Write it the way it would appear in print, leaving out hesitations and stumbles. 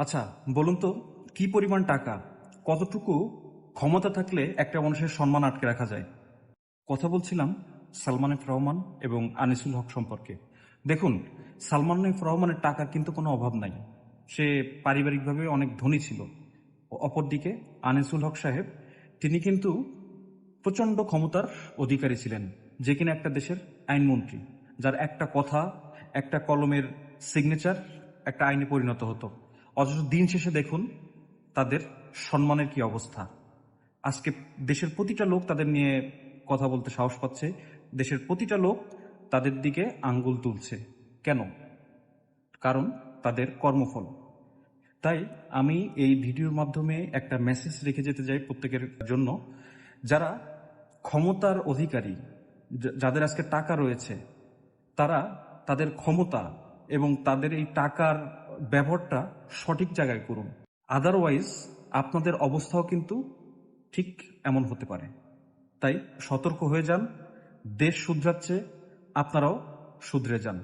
আচ্ছা, বলুন তো কি পরিমাণ টাকা, কতটুকু ক্ষমতা থাকলে একটা মানুষের সম্মান আটকে রাখা যায়? কথা বলছিলাম সালমান এফ রহমান এবং আনিসুল হক সম্পর্কে। দেখুন, সালমান এফ রহমানের টাকার কিন্তু কোনো অভাব নাই। সে পারিবারিকভাবে অনেক ধনী ছিল। অপরদিকে আনিসুল হক সাহেব, তিনি কিন্তু প্রচণ্ড ক্ষমতার অধিকারী ছিলেন, যে কিনা একটা দেশের আইনমন্ত্রী, যার একটা কথা, একটা কলমের সিগনেচার একটা আইনে পরিণত হতো। অথচ দিন শেষে দেখুন তাদের সম্মানের কি অবস্থা। আজকে দেশের প্রতিটা লোক তাদের নিয়ে কথা বলতে সাহস পাচ্ছে, দেশের প্রতিটা লোক তাদের দিকে আঙ্গুল তুলছে। কেন? কারণ তাদের কর্মফল। তাই আমি এই ভিডিওর মাধ্যমে একটা মেসেজ রেখে যেতে চাই প্রত্যেকের জন্য, যারা ক্ষমতার অধিকারী, যাদের আজকে টাকা রয়েছে, তারা তাদের ক্ষমতা এবং তাদের এই টাকার ব্যবহারটা সঠিক জায়গায় করুন। আদারওয়াইজ আপনাদের অবস্থাও কিন্তু ঠিক এমন হতে পারে। তাই সতর্ক হয়ে যান। দেশ শুধরাচ্ছে, আপনারাও শুধরে যান।